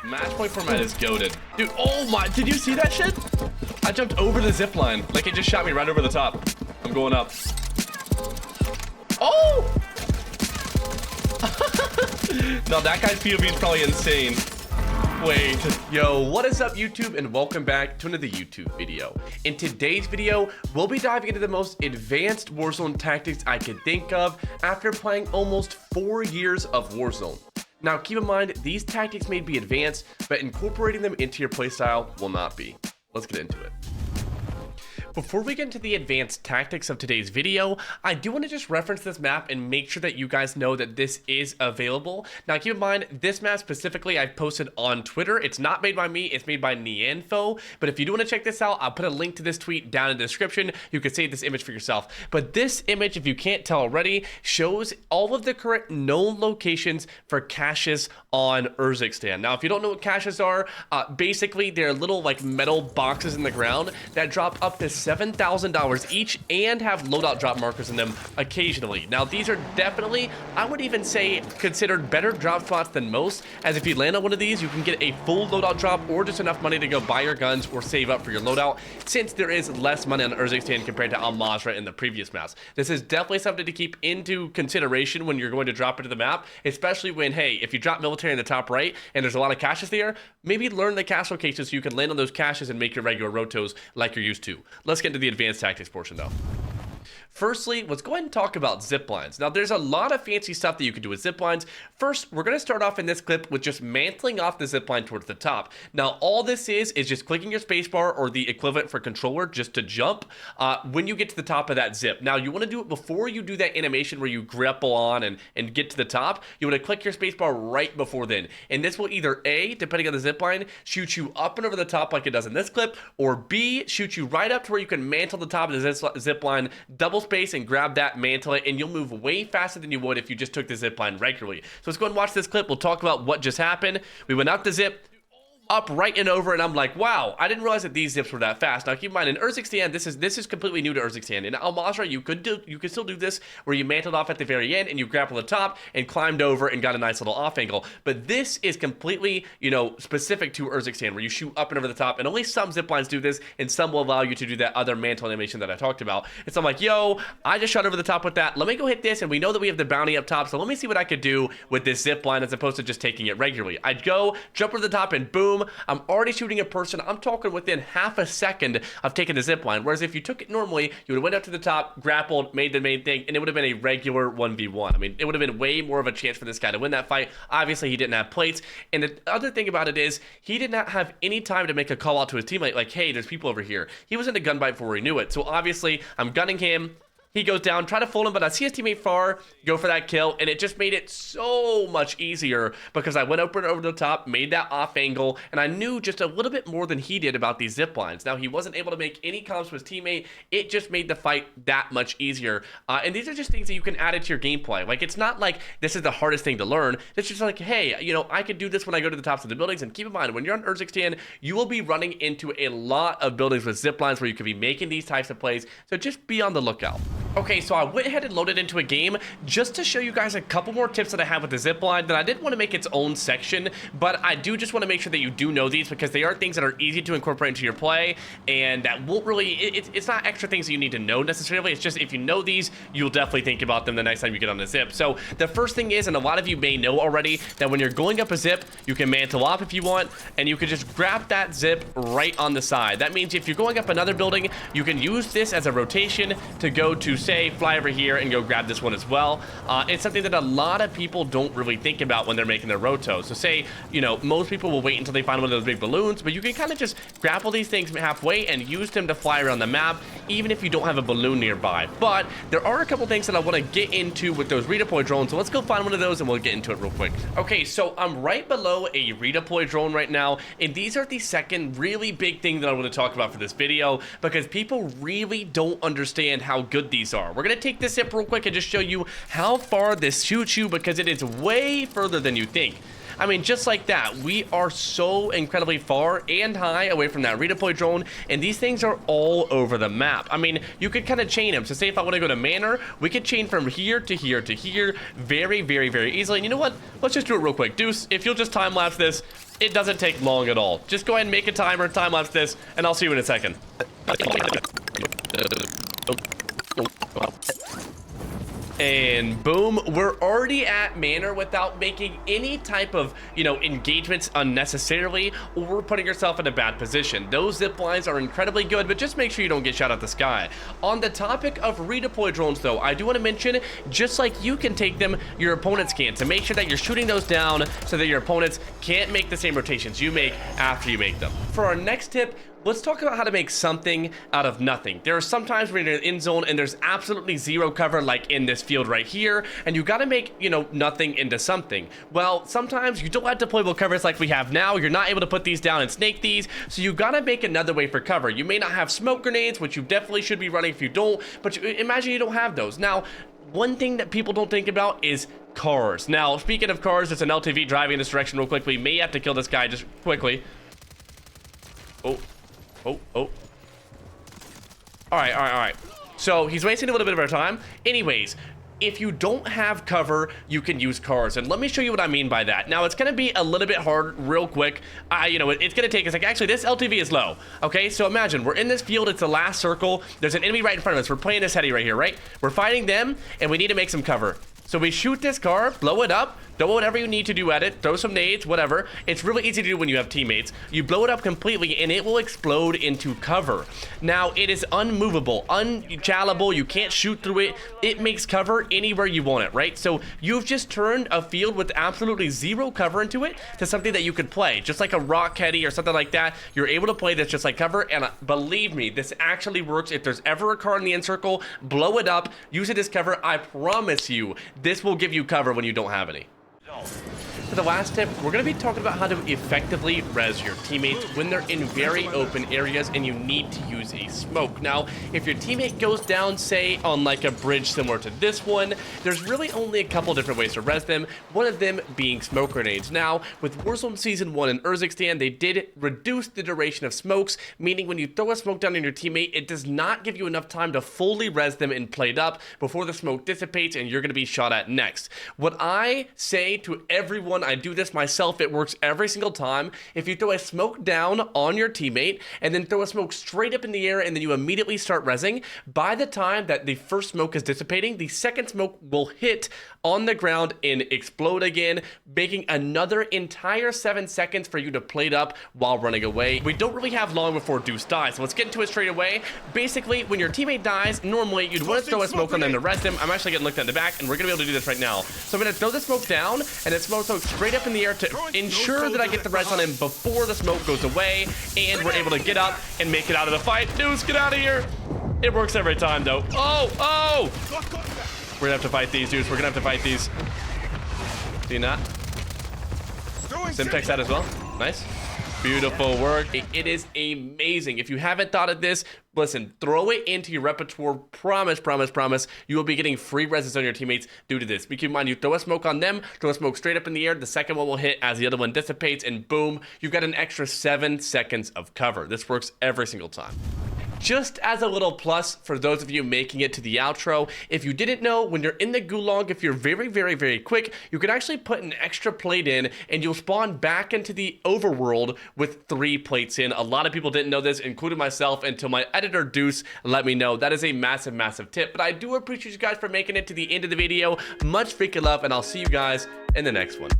Match point format is goated. Dude, oh my, did you see that shit? I jumped over the zip line. Like, it just shot me right over the top. I'm going up. Oh! No, that guy's POV is probably insane. Wait, yo, what is up YouTube, and welcome back to another YouTube video. In today's video, we'll be diving into the most advanced Warzone tactics I could think of after playing almost 4 years of Warzone. Now keep in mind, these tactics may be advanced, but incorporating them into your playstyle will not be. Let's get into it. Before we get into the advanced tactics of today's video, I do want to just reference this map and make sure that you guys know that this is available. Now keep in mind, this map specifically I've posted on Twitter. It's not made by me, it's made by Nianfo. But if you do want to check this out, I'll put a link to this tweet down in the description. You can save this image for yourself. But this image, if you can't tell already, shows all of the correct known locations for caches on Urzikstan. Now if you don't know what caches are, basically they're little like metal boxes in the ground that drop up to $7,000 each and have loadout drop markers in them occasionally. Now these are definitely, I would even say, considered better drop spots than most, as if you land on one of these, you can get a full loadout drop or just enough money to go buy your guns or save up for your loadout, since there is less money on Urzikstan compared to Al Mazrah in the previous maps. This is definitely something to keep into consideration when you're going to drop into the map, especially when, hey, if you drop military in the top right and there's a lot of caches there, maybe learn the cache locations so you can land on those caches and make your regular rotos like you're used to. Let's get into the advanced tactics portion though. Firstly, let's go ahead and talk about ziplines. Now, there's a lot of fancy stuff that you can do with ziplines. First, we're going to start off in this clip with just mantling off the zipline towards the top. Now, all this is just clicking your spacebar or the equivalent for controller just to jump when you get to the top of that zip. Now, you want to do it before you do that animation where you grapple on and get to the top. You want to click your spacebar right before then. And this will either A, depending on the zipline, shoot you up and over the top like it does in this clip, or B, shoot you right up to where you can mantle the top of the zipline, double space and grab that, mantle it, and you'll move way faster than you would if you just took the zip line regularly. So let's go and watch this clip. We'll talk about what just happened. We went up the zip, up, right, and over, and I'm like, wow, I didn't realize that these zips were that fast. Now keep in mind, in Urzikstan, this is completely new to Urzikstan. In Al Mazrah, you could still do this where you mantled off at the very end and you grappled the top and climbed over and got a nice little off angle. But this is completely, specific to Urzikstan, where you shoot up and over the top, and only some zip lines do this, and some will allow you to do that other mantle animation that I talked about. And so I'm like, yo, I just shot over the top with that. Let me go hit this, and we know that we have the bounty up top, so let me see what I could do with this zip line as opposed to just taking it regularly. I'd go, jump over the top, and boom, I'm already shooting a person. I'm talking within half a second of taking the zip line. Whereas if you took it normally, you would have went up to the top, grappled, made the main thing, and it would have been a regular 1v1. I mean, it would have been way more of a chance for this guy to win that fight. Obviously, he didn't have plates. And the other thing about it is, he did not have any time to make a call out to his teammate, like, hey, there's people over here. He was in a gunfight before he knew it. So obviously, I'm gunning him. He goes down, try to fool him, but I see his teammate far, go for that kill, and it just made it so much easier because I went over the top, made that off angle, and I knew just a little bit more than he did about these zip lines. Now, he wasn't able to make any comms with his teammate. It just made the fight that much easier. And these are just things that you can add into your gameplay. Like, it's not like this is the hardest thing to learn. It's just like, hey, I could do this when I go to the tops of the buildings. And keep in mind, when you're on Urzikstan, you will be running into a lot of buildings with zip lines where you could be making these types of plays. So just be on the lookout. Okay, so I went ahead and loaded into a game just to show you guys a couple more tips that I have with the zipline that I didn't want to make its own section, but I do just want to make sure that you do know these because they are things that are easy to incorporate into your play, and that won't really, it's not extra things that you need to know necessarily. It's just if you know these, you'll definitely think about them the next time you get on the zip. So the first thing is, and a lot of you may know already, that when you're going up a zip, you can mantle off if you want, and you can just grab that zip right on the side. That means if you're going up another building, you can use this as a rotation to go to, say, fly over here and go grab this one as well. It's something that a lot of people don't really think about when they're making their rotos. So say, most people will wait until they find one of those big balloons, but you can kind of just grapple these things halfway and use them to fly around the map, even if you don't have a balloon nearby. But there are a couple things that I want to get into with those redeploy drones, so let's go find one of those and we'll get into it real quick. Okay, so I'm right below a redeploy drone right now, and these are the second really big thing that I want to talk about for this video, because people really don't understand how good these are. We're going to take this zip real quick and just show you how far this shoots you, because it is way further than you think. I mean, just like that, we are so incredibly far and high away from that redeploy drone, and these things are all over the map. I mean, you could kind of chain them. So say if I want to go to Manor, we could chain from here to here to here very, very, very easily. And you know what? Let's just do it real quick. Deuce, if you'll just time-lapse this, it doesn't take long at all. Just go ahead and make a timer, time-lapse this, and I'll see you in a second. And boom, we're already at Manor without making any type of, engagements unnecessarily or putting yourself in a bad position. Those zip lines are incredibly good, but just make sure you don't get shot out the sky. On the topic of redeploy drones though, I do want to mention, just like you can take them, your opponents can, to make sure that you're shooting those down so that your opponents can't make the same rotations you make after you make them. For our next tip, let's talk about how to make something out of nothing. There are some times when you're in the end zone and there's absolutely zero cover, like in this field right here, and you gotta make, nothing into something. Well, sometimes you don't have deployable covers like we have now. You're not able to put these down and snake these, so you gotta make another way for cover. You may not have smoke grenades, which you definitely should be running if you don't, but imagine you don't have those. Now, one thing that people don't think about is cars. Now, speaking of cars, there's an LTV driving in this direction real quick. We may have to kill this guy just quickly. Oh. All right. So he's wasting a little bit of our time. Anyways, if you don't have cover, you can use cars. And let me show you what I mean by that. Now, it's going to be a little bit hard real quick. It's going to take us, actually, this LTV is low. Okay, so imagine we're in this field. It's the last circle. There's an enemy right in front of us. We're playing this heady right here, right? We're fighting them, and we need to make some cover. So we shoot this car, blow it up, throw whatever you need to do at it, throw some nades, whatever. It's really easy to do when you have teammates. You blow it up completely and it will explode into cover. Now, it is unmovable, unchallable. You can't shoot through it. It makes cover anywhere you want it, right? So you've just turned a field with absolutely zero cover into it to something that you could play. Just like a rock heady or something like that, you're able to play this just like cover. And believe me, this actually works. If there's ever a car in the end circle, blow it up, use it as cover. I promise you, this will give you cover when you don't have any. For the last tip, we're going to be talking about how to effectively res your teammates when they're in very open areas and you need to use a smoke. Now, if your teammate goes down, say, on like a bridge similar to this one, there's really only a couple different ways to res them, one of them being smoke grenades. Now, with Warzone Season 1 and Urzikstan, they did reduce the duration of smokes, meaning when you throw a smoke down on your teammate, it does not give you enough time to fully res them and played up before the smoke dissipates and you're going to be shot at next. What I say to everyone, I do this myself, it works every single time. If you throw a smoke down on your teammate and then throw a smoke straight up in the air and then you immediately start rezzing, by the time that the first smoke is dissipating, the second smoke will hit on the ground and explode again, making another entire 7 seconds for you to plate up while running away. We don't really have long before Deuce dies, so let's get into it straight away. Basically, when your teammate dies, normally you'd want to throw a smoke on them to res them. I'm actually getting looked at in the back, and we're going to be able to do this right now. So I'm going to throw the smoke down, and then smoke straight up in the air to ensure that I get the res on him before the smoke goes away, and we're able to get up and make it out of the fight. Deuce, get out of here. It works every time, though. Oh! We're gonna have to fight these, dudes. We're gonna have to fight these. See not? Simtex that as well. Nice. Beautiful work. It is amazing. If you haven't thought of this, listen, throw it into your repertoire. Promise. You will be getting free reses on your teammates due to this. Keep in mind, you throw a smoke on them, throw a smoke straight up in the air. The second one will hit as the other one dissipates, and boom, you've got an extra 7 seconds of cover. This works every single time. Just as a little plus for those of you making it to the outro, if you didn't know, when you're in the gulag, if you're very quick, you can actually put an extra plate in and you'll spawn back into the overworld with 3 plates in. A lot of people didn't know this, including myself, until my editor Deuce let me know. That is a massive tip, but I do appreciate you guys for making it to the end of the video. Much freaking love, and I'll see you guys in the next one.